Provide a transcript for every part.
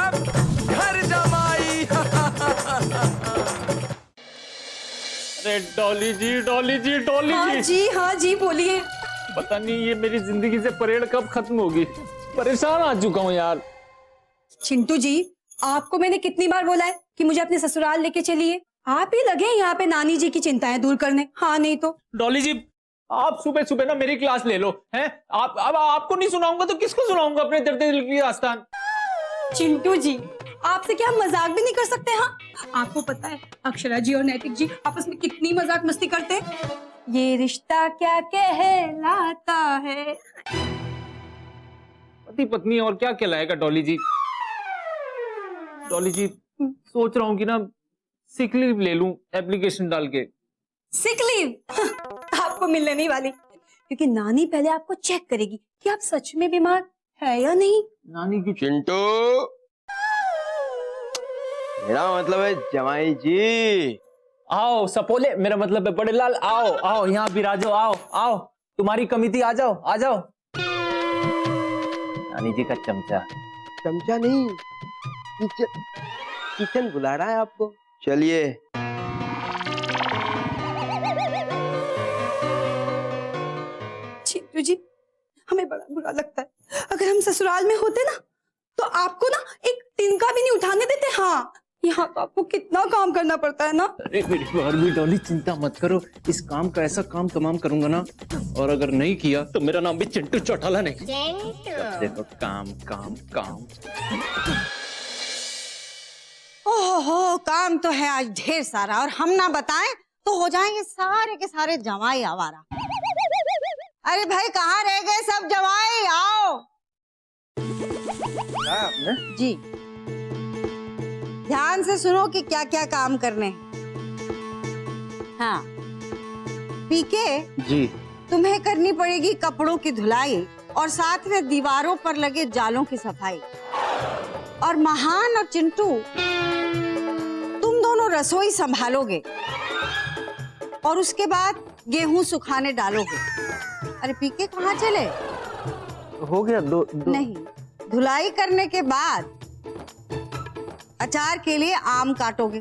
घर जमाई। अरे डॉली जी, डॉली जी, डॉली हाँ जी। जी, हाँ जी, बोलिए। पता नहीं ये मेरी जिंदगी से परेड कब खत्म होगी। परेशान आ चुका हूँ यार। चिंटू जी, आपको मैंने कितनी बार बोला है कि मुझे अपने ससुराल लेके चलिए। आप ही लगे यहाँ पे नानी जी की चिंताएं दूर करने। हाँ नहीं तो। डॉली जी, आप सुबह सुबह ना मेरी क्लास ले लो हैं। आप अब आपको नहीं सुनाऊंगा तो किसको सुनाऊंगा अपने दर्द दिल की दास्तान। चिंटू जी, आपसे क्या हम मजाक भी नहीं कर सकते? हाँ, आपको पता है अक्षरा जी और नैतिक जी आपस में कितनी मजाक मस्ती करते हैं। ये रिश्ता क्या कहलाता है। पति पत्नी और क्या कहलाएगा डॉली जी। डॉली जी, सोच रहा हूँ कि ना सिक लीव ले लूं एप्लीकेशन डाल के। सिक लीव आपको मिलने नहीं वाली, क्योंकि नानी पहले आपको चेक करेगी कि आप सच में बीमार है या नहीं। नानी की चिंटू, मेरा मतलब है जमाई जी। आओ सपोले, मेरा मतलब है बड़े लाल। आओ आओ यहाँ बिराजो, आओ आओ, तुम्हारी कमी थी, आ जाओ आ जाओ। नानी जी का चमचा। चमचा नहीं, किचन, किचन बुला रहा है आपको। चलिए। चिंटू जी, हमें बड़ा बुरा लगता है। अगर हम ससुराल में होते ना तो आपको ना एक तिनका भी नहीं उठाने देते। हाँ, यहाँ तो आपको कितना काम करना पड़ता है ना। अरे मेरी बारहवीं डॉली, चिंता मत करो, इस काम का ऐसा काम तमाम करूंगा ना, और अगर नहीं किया तो मेरा नाम भी चिंटू चौटाला नहीं। देखो काम काम काम। ओहो, काम तो है आज ढेर सारा, और हम ना बताएं तो हो जाएंगे सारे के सारे जमाई आवारा। अरे भाई, कहाँ रह गए सब जमाई? आओ। आपने? जी, ध्यान से सुनो कि क्या क्या काम करने हैं। हाँ, पीके जी। तुम्हें करनी पड़ेगी कपड़ों की धुलाई और साथ में दीवारों पर लगे जालों की सफाई। और महान और चिंटू, तुम दोनों रसोई संभालोगे और उसके बाद गेहूं सुखाने डालोगे। अरे पीके कहाँ चले? हो गया दो। नहीं, धुलाई करने के बाद अचार के लिए आम काटोगे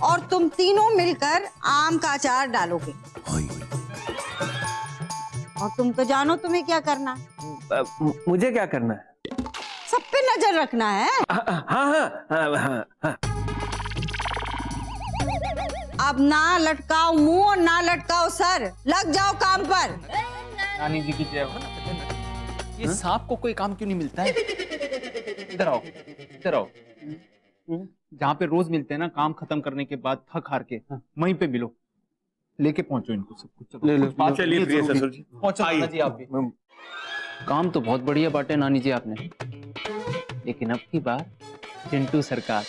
और तुम तीनों मिलकर आम का अचार डालोगे। और तुम तो जानो तुम्हें क्या करना है। मुझे क्या करना है? सब पे नजर रखना है। हाँ हाँ हाँ हाँ हाँ। अब ना लटकाओ मुंह और ना लटकाओ सर, लग जाओ काम पर। नानी जी की जय हो। ये सांप को कोई काम क्यों नहीं मिलता है? इधर आओ, इधर आओ। जहाँ पे रोज मिलते हैं ना काम खत्म करने के बाद थक हार के, वहीं पे मिलो। लेके पहुंचो इनको सब कुछ। ले लो। चलिए प्रिय ससुर जी, पहुंचो नाना जी। आप भी काम तो बहुत बढ़िया बांटे नानी जी आपने, लेकिन अब की बार चिंटू सरकार।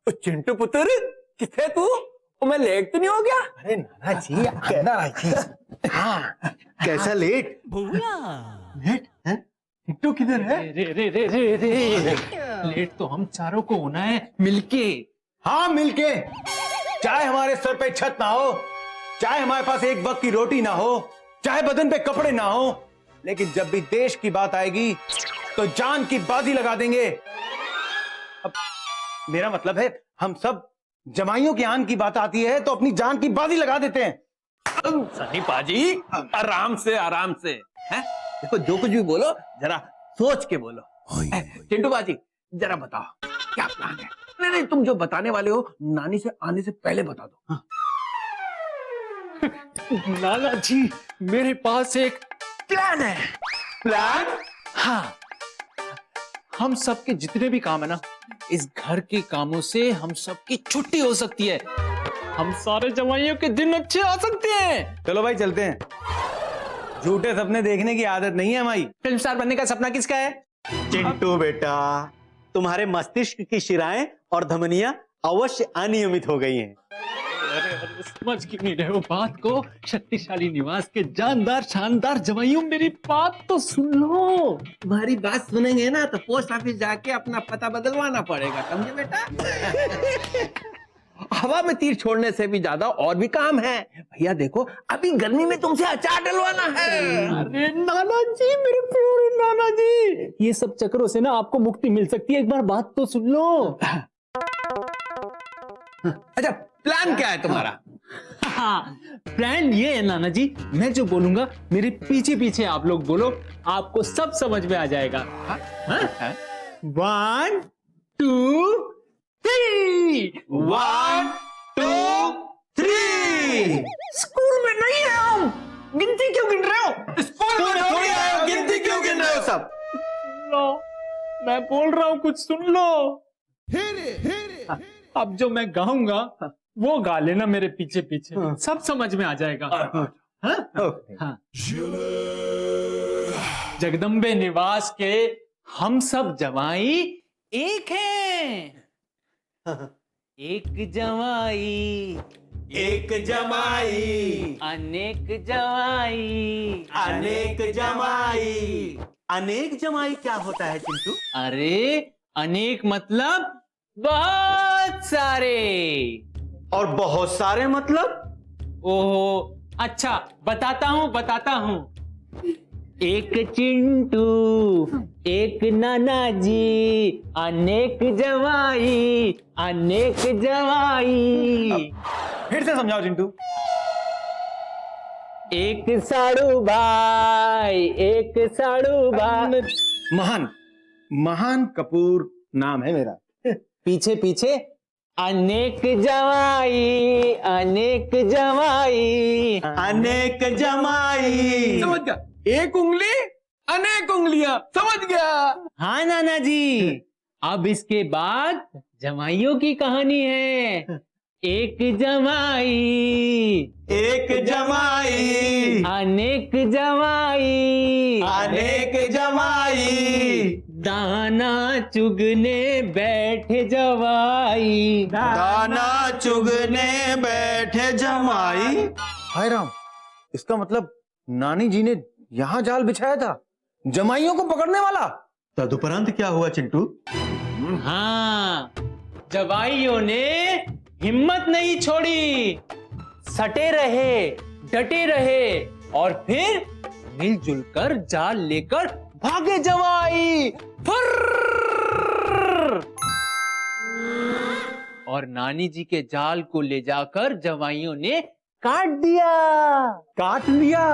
तो चिंटू पुत्र, किथे तू? मैं लेट तो नहीं हो गया? अरे नाना जी, नाना जी। हाँ, कैसा लेट? लेट है? चिंटू किधर है? रे रे रे रे रे लेट तो हम चारों को होना है मिलके। हाँ, मिलके। चाहे हमारे सर पे छत ना हो, चाहे हमारे पास एक वक्त की रोटी ना हो, चाहे बदन पे कपड़े ना हो, लेकिन जब भी देश की बात आएगी तो जान की बाजी लगा देंगे। अब मेरा मतलब है, हम सब जमाइयों की आन की बात आती है तो अपनी जान की बाजी लगा देते हैं। सनी पाजी, आराम से आराम से। हैं? देखो, जो कुछ भी बोलो जरा सोच के बोलो। चिंटू बाजी, जरा बताओ क्या प्लान है? नहीं नहीं, तुम जो बताने वाले हो नानी से आने से पहले बता दो। हाँ। नाना जी, मेरे पास एक प्लान है। प्लान? हाँ, हम सबके जितने भी काम है ना, इस घर के कामों से हम सबकी छुट्टी हो सकती है। हम सारे जमाइयों के दिन अच्छे आ सकते हैं। चलो भाई, चलते हैं। झूठे सपने देखने की आदत नहीं है हमारी। फिल्म स्टार बनने का सपना किसका है? चिंटू बेटा, तुम्हारे मस्तिष्क की शिराएं और धमनियां अवश्य अनियमित हो गई हैं। अरे अरे, समझ क्यों नहीं रहे हो बात को? शक्तिशाली निवास के जानदार शानदार जमाइयों, मेरी बात तो सुन लो। तुम्हारी बात सुनेंगे ना तो पोस्ट ऑफिस जाके अपना पता बदलवाना पड़ेगा, समझे बेटा? हवा में तीर छोड़ने से भी ज्यादा और भी काम है भैया। देखो, अभी गर्मी में तुमसे अचार डलवाना है। अरे नाना जी, मेरे प्यारे नाना जी, ये सब चक्रों से ना आपको मुक्ति मिल सकती है। एक बार बात तो सुन लो। अच्छा, प्लान क्या है तुम्हारा? प्लान ये है नाना जी, मैं जो बोलूंगा मेरे पीछे पीछे आप लोग बोलो, आपको सब समझ में आ जाएगा। 1 2 3। 1 2 3। स्कूल में नहीं है हम, गिनती क्यों गिन रहे हो? स्कूल में थोड़ी आए हो, गिनती क्यों गिन रहे हो सब? लो, मैं बोल रहा हूँ, कुछ सुन लो। अब जो मैं गाऊंगा वो गा लेना मेरे पीछे पीछे, सब समझ में आ जाएगा। हाँ? जगदम्बे निवास के हम सब जवाई एक हैं। एक जवाई, एक जमाई, अनेक जवाई। अनेक जमाई। अनेक जमाई क्या होता है चिंटू? अरे अनेक मतलब बहुत सारे। और बहुत सारे मतलब? ओहो, अच्छा बताता हूँ। एक चिंटू, एक नाना जी, अनेक जवाई, अनेक जवाई। फिर से समझाओ चिंटू। एक साड़ू भाई, एक साड़ू भाई। महान कपूर नाम है मेरा। पीछे पीछे अनेक जवाई, अनेक जवाई। अनेक जमाई। समझ गया? एक उंगली अनेक उंगलियां, समझ गया? हाँ नाना जी, अब इसके बाद जवाइयों की कहानी है। एक जवाई, एक जमाई, अनेक जवाई, अनेक जमाई। दाना चुगने बैठे जवाई। दाना चुगने बैठे जमाई। हाय राम, इसका मतलब नानी जी ने यहाँ जाल बिछाया था जमाइयों को पकड़ने वाला। तदुपरांत क्या हुआ चिंटू? हाँ, जवाइयों ने हिम्मत नहीं छोड़ी, सटे रहे, डटे रहे और फिर मिलजुल कर जाल लेकर भागे जवाई। फुर्र! और नानी जी के जाल को ले जाकर जवाइयों ने काट दिया। काट लिया?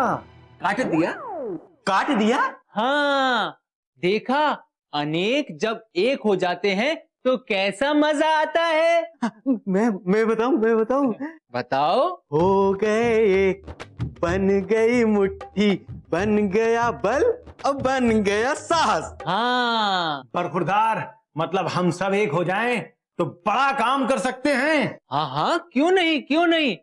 काट दिया? काट दिया? हाँ, देखा, अनेक जब एक हो जाते हैं तो कैसा मजा आता है। मैं बताऊं? बताओ। हो गए एक, बन गई मुट्ठी, बन गया बल, अब बन गया साहस। हाँ बरखुरदार, मतलब हम सब एक हो जाएं तो बड़ा काम कर सकते हैं। हाँ हाँ, क्यों नहीं।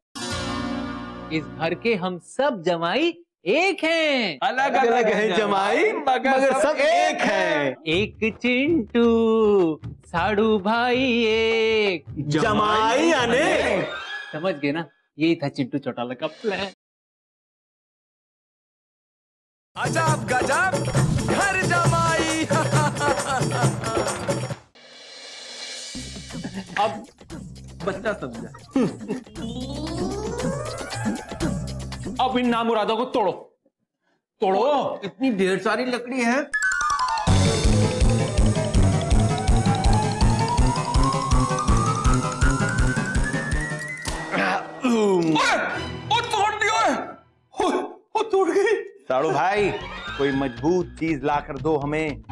इस घर के हम सब जमाई एक हैं। अलग अलग है जमाई, मगर सब एक है। एक चिंटू, साड़ू भाई एक, जमाई अनेक। समझ गए ना? यही था चिंटू चौटाला का प्लान। अजब गजब घर जमाई। अब बच्चा समझा। अब इन नामुरादों को तोड़ो। इतनी ढेर सारी लकड़ी है। तोड़ दिया है। तोड़ गई। साड़ू भाई, कोई मजबूत चीज ला कर दो हमें।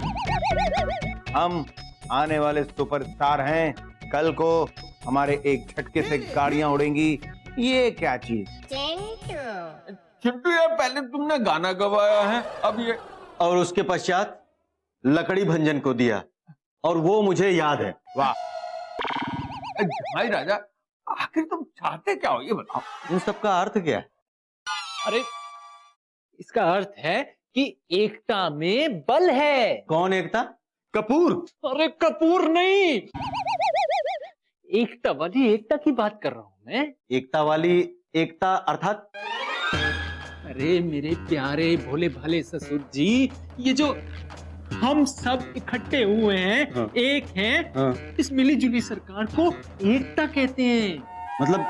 हम आने वाले सुपरस्टार हैं। कल को हमारे एक झटके से गाड़ियां उड़ेंगी। ये क्या चीज? चिंटू यार, पहले तुमने गाना गवाया है, अब ये। और उसके पश्चात लकड़ी भंजन को दिया, और वो मुझे याद है। वाह। भाई राजा, आखिर तुम चाहते क्या हो, ये बताओ। इन सब का अर्थ क्या है? अरे, इसका अर्थ है कि एकता में बल है। कौन एकता? कपूर। अरे कपूर नहीं, एकता वाली एकता की बात कर रहा हूं मैं। एकता वाली एकता अर्थात? अरे मेरे प्यारे भोले भाले ससुर जी, ये जो हम सब इकट्ठे हुए हैं, हाँ। एक हैं, हाँ। इस मिलीजुली सरकार को एकता कहते हैं। मतलब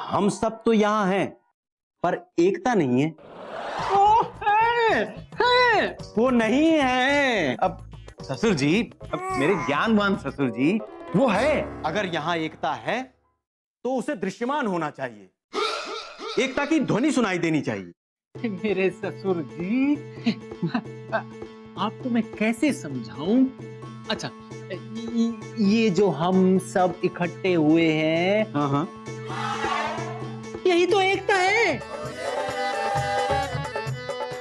हम सब तो यहाँ हैं, पर एकता नहीं है। है। हैं। वो नहीं है। अब ससुर जी, अब मेरे ज्ञानवान ससुर जी, वो है। अगर यहाँ एकता है तो उसे दृश्यमान होना चाहिए, एकता की ध्वनि सुनाई देनी चाहिए। मेरे ससुर जी, आपको मैं कैसे समझाऊं? अच्छा, ये जो हम सब इकट्ठे हुए हैं, हाँ हाँ, यही तो एकता है।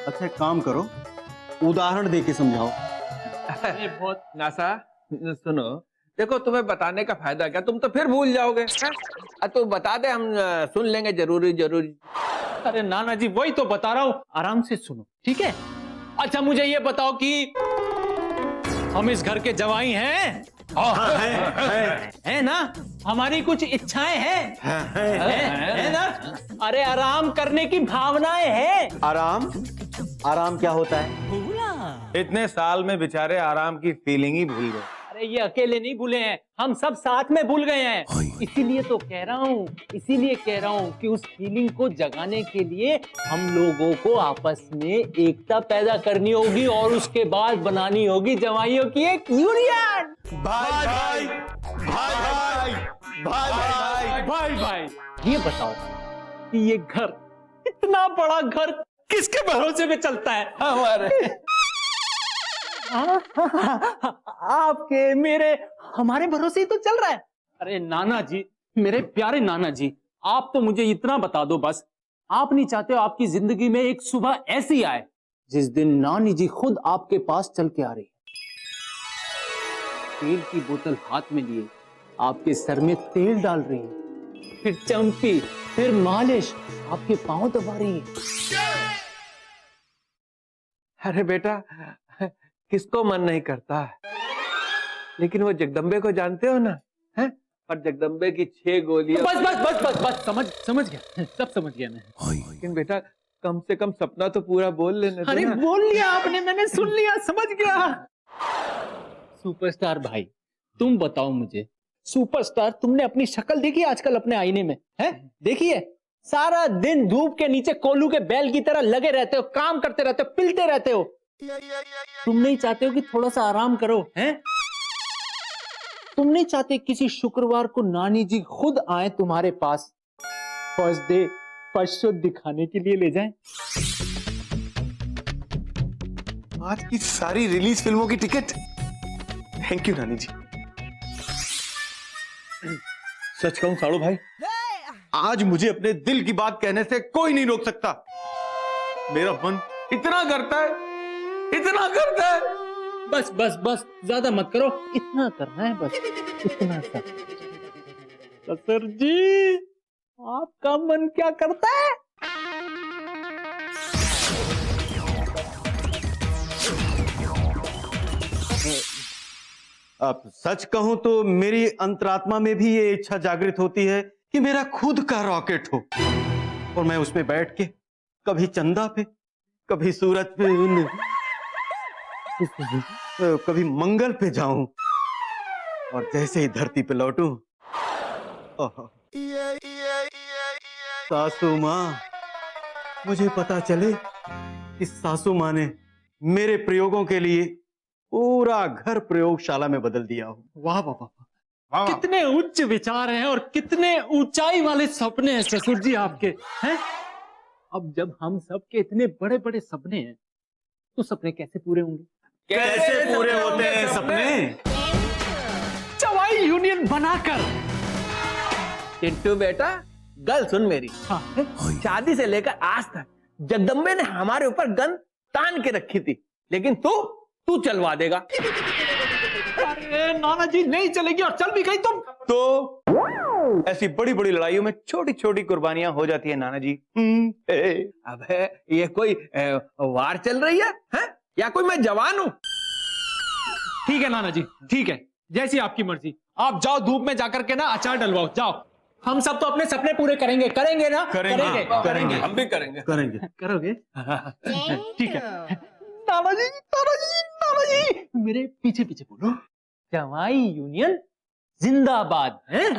अच्छा एक काम करो, उदाहरण दे के समझाओ। अरे बहुत नासा, सुनो, देखो तुम्हें बताने का फायदा क्या, तुम तो फिर भूल जाओगे। तो बता दे, हम सुन लेंगे। जरूरी जरूरी। अरे नाना जी, वही तो बता रहा हूं, आराम से सुनो, ठीक है? अच्छा मुझे ये बताओ कि हम इस घर के जवाई हैं? है ना? हमारी कुछ इच्छाएं हैं? है ना? अरे आराम करने की भावनाएं हैं। आराम? आराम क्या होता है? इतने साल में बेचारे आराम की फीलिंग ही भूल गए। अरे ये अकेले नहीं भूले हैं, हम सब साथ में भूल गए हैं। इसीलिए तो कह रहा हूँ, इसीलिए कह रहा हूँ कि उस फीलिंग को जगाने के लिए हम लोगों को आपस में एकता पैदा करनी होगी और उसके बाद बनानी होगी जवाइयों की एक यूनियन। भाई भाई भाई भाई भाई भाई भाई भाई, ये बताओ कि ये घर, इतना बड़ा घर किसके भरोसे में चलता है? हमारे। आपके, मेरे, हमारे भरोसे ही तो चल रहा है। अरे नाना जी, मेरे प्यारे नाना जी, आप तो मुझे इतना बता दो बस, आप नहीं चाहते हो आपकी जिंदगी में एक सुबह ऐसी आए जिस दिन नानी जी खुद आपके पास चल के आ रही है, तेल की बोतल हाथ में लिए आपके सर में तेल डाल रही है, फिर चंपी, फिर मालिश, आपके पांव दबा रही है। अरे बेटा, किसको मन नहीं करता, लेकिन वो जगदम्बे को जानते हो ना? हैं? और जगदम्बे की 6 गोलियां। बस बस बस बस बस, समझ गया, सब समझ गया मैं। लेकिन बेटा, कम से कम सपना तो पूरा बोल लेने दो अरे ना। बोल लिया आपने, मैंने सुन लिया, समझ गया। सुपरस्टार भाई, तुम बताओ मुझे, सुपरस्टार, तुमने अपनी शक्ल देखी आजकल अपने आईने में? है देखी है? सारा दिन धूप के नीचे कोल्हू के बैल की तरह लगे रहते हो, काम करते रहते हो, पिलते रहते हो। तुम नहीं चाहते हो कि थोड़ा सा आराम करो? हैं? तुम नहीं चाहते किसी शुक्रवार को नानी जी खुद आए तुम्हारे पास, फर्स्ट डे फर्स्ट शो दिखाने के लिए ले जाएं? आज की सारी रिलीज फिल्मों की टिकट। थैंक यू नानी जी। सच कहूं साड़ू भाई, आज मुझे अपने दिल की बात कहने से कोई नहीं रोक सकता। मेरा मन इतना करता है, इतना करता है। बस बस बस, ज्यादा मत करो, इतना करना है बस, इतना सा। ससुर जी, आपका मन क्या करता है? अब सच कहूं तो मेरी अंतरात्मा में भी ये इच्छा जागृत होती है कि मेरा खुद का रॉकेट हो और मैं उसमें बैठ के कभी चंदा पे, कभी सूरज पे, कभी मंगल पे जाऊं और जैसे ही धरती पे लौटूं, सासू माँ, मुझे पता चले कि सासू माँ ने मेरे प्रयोगों के लिए पूरा घर प्रयोगशाला में बदल दिया हो। वाह वाह वाह, कितने उच्च विचार हैं और कितने ऊंचाई वाले सपने हैं ससुर जी आपके, हैं? अब जब हम सबके इतने बड़े बड़े सपने हैं, तो सपने कैसे पूरे होंगे? कैसे पूरे होते हैं सपने? जवाई यूनियन बनाकर। चिंटू बेटा, गल सुन मेरी। हाँ, शादी से लेकर आज तक जगदम्बे ने हमारे ऊपर गन तान के रखी थी, लेकिन तू चलवा देगा। अरे नाना जी, नहीं चलेगी, और चल भी गई तो ऐसी बड़ी बड़ी लड़ाइयों में छोटी छोटी कुर्बानियां हो जाती है नाना जी। अबे ये कोई वार चल रही है, हैं? या कोई मैं जवान हूं? ठीक है नाना जी, ठीक है, जैसी आपकी मर्जी। आप जाओ, धूप में जाकर के ना अचार डलवाओ, जाओ। हम सब तो अपने सपने पूरे करेंगे, करेंगे ना? करेंगे। हम भी करेंगे। करोगे? ठीक है। नाना जी, नाना जी, नाना जी, मेरे पीछे पीछे बोलो, जवाई यूनियन जिंदाबाद, हैं?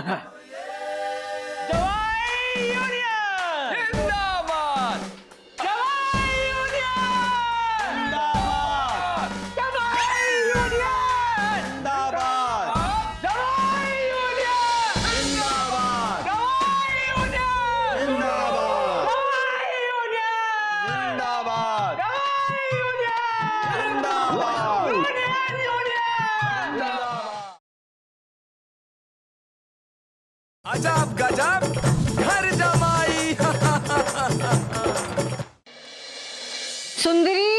जवाई यूनियन जिंदाबाद! जवाई यूनियन जिंदाबाद! अजब गजब घर जमाई। सुंदरी,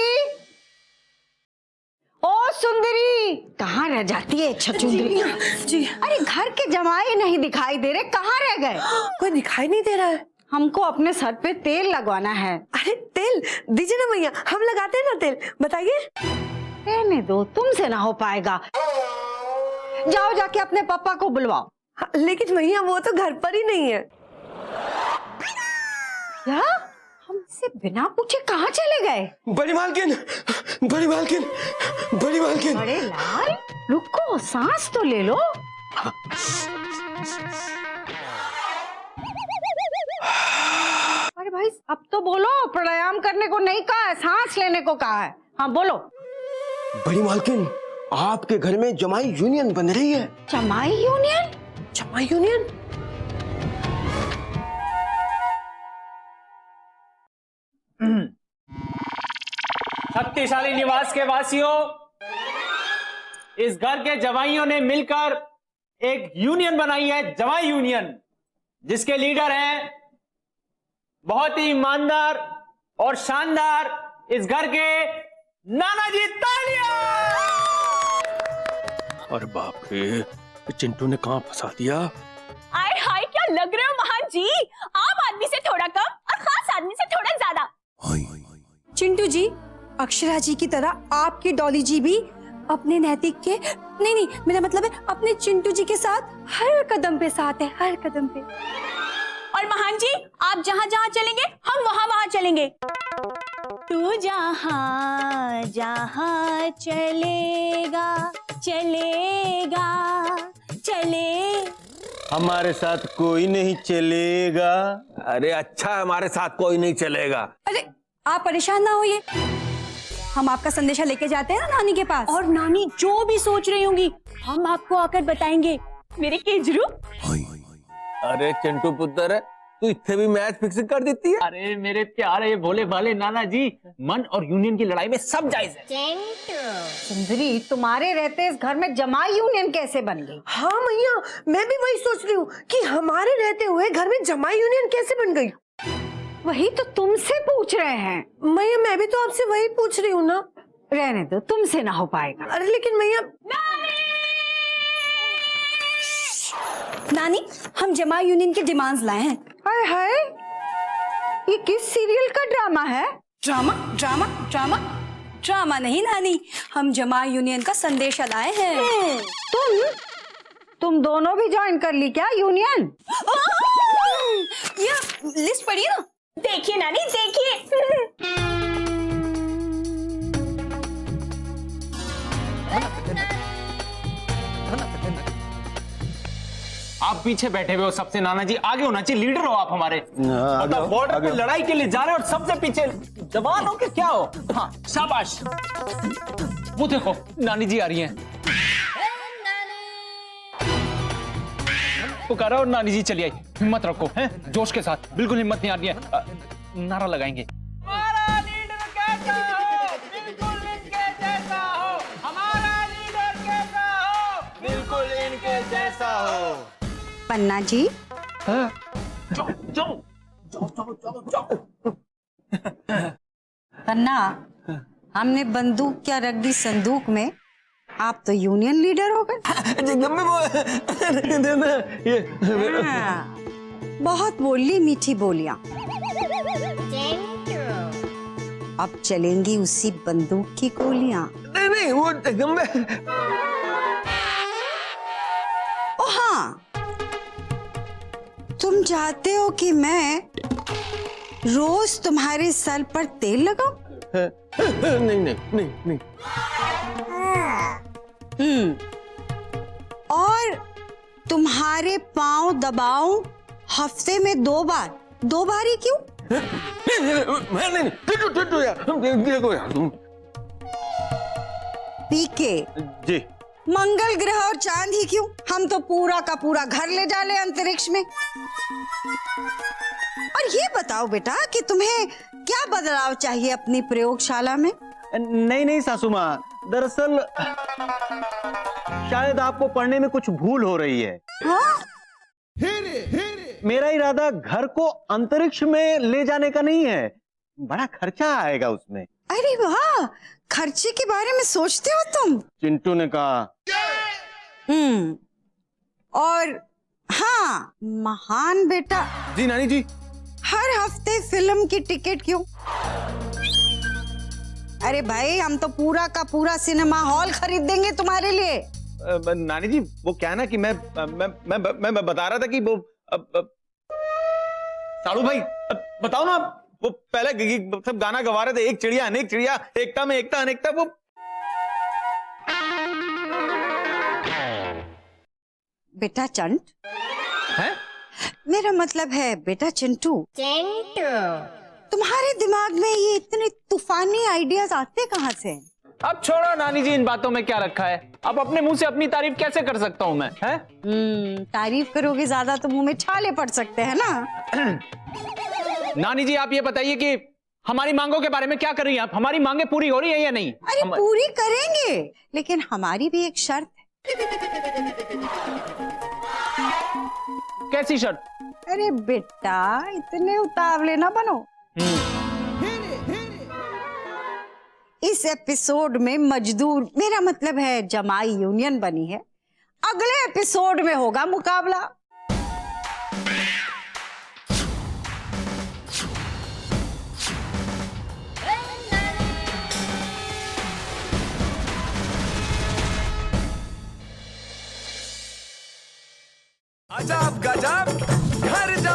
ओ सुंदरी, कहाँ रह जाती है छछुंदरी? जी अरे घर के जमाई नहीं दिखाई दे रहे, कहाँ रह गए? कोई दिखाई नहीं दे रहा है। हमको अपने सर पे तेल लगवाना है। अरे तेल दीजिए ना भैया, हम लगाते हैं ना तेल, बताइए। रहने दो, तुमसे ना हो पाएगा। जाओ जाके अपने पापा को बुलवाओ। हाँ, लेकिन भैया वो तो घर पर ही नहीं है। क्या? हमसे बिना पूछे कहाँ चले गए? बड़ी मालकिन, बड़ी मालकिन, बड़ी मालकिन। बड़े लाल, रुको, सांस तो ले लो। अरे भाई अब तो बोलो, प्राणायाम करने को नहीं कहा है, सांस लेने को कहा है। हाँ बोलो। बड़ी मालकिन, आपके घर में जमाई यूनियन बन रही है। जमाई यूनियन? जमाई यूनियन? शक्तिशाली निवास के वासियों, इस घर के जवाइयों ने मिलकर एक यूनियन बनाई है, जवाई यूनियन, जिसके लीडर हैं बहुत ही ईमानदार और शानदार इस घर के नाना जी। तालियां! अरे बाप रे, चिंटू ने कहाँ फंसा दिया? आए हाय, क्या लग रहे हो महान जी, आम आदमी से थोड़ा कम और खास आदमी से थोड़ा ज्यादा। चिंटू जी, अक्षरा जी की तरह आपकी डॉली जी भी अपने नैतिक के नहीं, मेरा मतलब है अपने चिंटू जी के साथ हर कदम पे साथ है, हर कदम पे। और महान जी, आप जहाँ जहाँ चलेंगे हम वहाँ वहाँ चलेंगे। तू जहाँ जहाँ चलेगा चलेगा चले। हमारे साथ कोई नहीं चलेगा। अरे अच्छा, हमारे साथ कोई नहीं चलेगा। अरे आप परेशान ना होइए, हम आपका संदेशा लेके जाते हैं ना नानी के पास। और नानी जो भी सोच रही होंगी हम आपको आकर बताएंगे, मेरे केजरू। अरे चिंटू पुत्र, तू इतने भी मैच फिक्स कर देती है। अरे मेरे प्यारे भोले भाले नाना जी, मन और यूनियन की लड़ाई में सब जायज है। सुंदरी, तुम्हारे रहते इस घर में जमाई यूनियन कैसे बन गई? हाँ भैया, मैं भी वही सोच रही हूँ कि हमारे रहते हुए घर में जमाई यूनियन कैसे बन गई। वही तो तुमसे पूछ रहे हैं। भैया मैं भी तो आपसे वही पूछ रही हूँ ना। रहने दो, तुमसे ना हो पाएगा। अरे लेकिन भैया। नानी, हम जमाई यूनियन के डिमांड्स लाए हैं। हाय हाय, ये किस सीरियल का ड्रामा है? ड्रामा ड्रामा ड्रामा ड्रामा नहीं नानी, हम जमाई यूनियन का संदेशा लाए हैं। तुम दोनों भी ज्वाइन कर ली क्या यूनियन? ये लिस्ट पढ़िए ना। देखिए नानी, देखिए। आप पीछे बैठे हुए हो सबसे, नाना जी आगे होना चाहिए, लीडर हो आप हमारे। मतलब बॉर्डर पे लड़ाई के लिए जा रहे हो और सबसे पीछे जवान हो के क्या हो? हाँ शाबाश। वो देखो नानी जी आ रही हैं। पुकारा और नानी जी चली आई। हिम्मत रखो, हैं जोश के साथ, बिल्कुल हिम्मत नहीं आ रही है। नारा लगाएंगे, हमारा लीडर कैसा हो, बिल्कुल इनके जैसा हो, हमारा लीडर कैसा हो, बिल्कुल इनके जैसा हो। पन्ना जी, पन्ना, हमने बंदूक क्या रख दी संदूक में, आप तो यूनियन लीडर हो गए। हाँ, बहुत बोली मीठी बोलियां। अब चलेंगी उसी बंदूक की गोलियां। नहीं वो एकदम। ओ हाँ, तुम चाहते हो कि मैं रोज तुम्हारे सर पर तेल लगाऊं? नहीं नहीं नहीं नहीं। और तुम्हारे पांव दबाऊं हफ्ते में 2 बार? 2 बार ही क्यों? मैं नहीं, टिटू यार, देखो यार तुम। पीके जी। मंगल ग्रह और चांद ही क्यों? हम तो पूरा का पूरा घर ले डाले अंतरिक्ष में। और ये बताओ बेटा कि तुम्हें क्या बदलाव चाहिए अपनी प्रयोगशाला में? नहीं नहीं सासू माँ, दरअसल शायद आपको पढ़ने में कुछ भूल हो रही है। हाँ? मेरा इरादा घर को अंतरिक्ष में ले जाने का नहीं है, बड़ा खर्चा आएगा उसमें। अरे वाह, खर्चे के बारे में सोचते हो तुम? चिंटू ने कहा। और हाँ, महान बेटा। जी नानी जी। हर हफ्ते फिल्म की टिकट क्यों? अरे भाई, हम तो पूरा का पूरा सिनेमा हॉल खरीद देंगे तुम्हारे लिए। नानी जी, वो क्या है ना कि मैं बता रहा था कि वो साड़ू भाई, बताओ ना, वो पहले सब गाना गवा रहे थे, एक चिड़िया अनेक चिड़िया, एकता में एकता अनेकता। वो बेटा चंट है? मेरा मतलब है बेटा चिंटू। तुम्हारे दिमाग में ये इतने तूफानी आइडियाज आते कहाँ से? अब छोड़ो नानी जी, इन बातों में क्या रखा है। अब अपने मुंह से अपनी तारीफ कैसे कर सकता हूँ मैं, हैं? तारीफ करोगे ज्यादा तो मुंह में छाले पड़ सकते हैं ना। नानी जी, आप ये बताइए कि हमारी मांगों के बारे में क्या कर रही हैं आप? हमारी मांगे पूरी हो रही है या नहीं? अरे पूरी करेंगे, लेकिन हमारी भी एक शर्त है। कैसी शर्त? अरे बेटा, इतने उतावले ना बनो। इस एपिसोड में मजदूर, मेरा मतलब है जमाई यूनियन बनी है। अगले एपिसोड में होगा मुकाबला। अजब गजब घर जा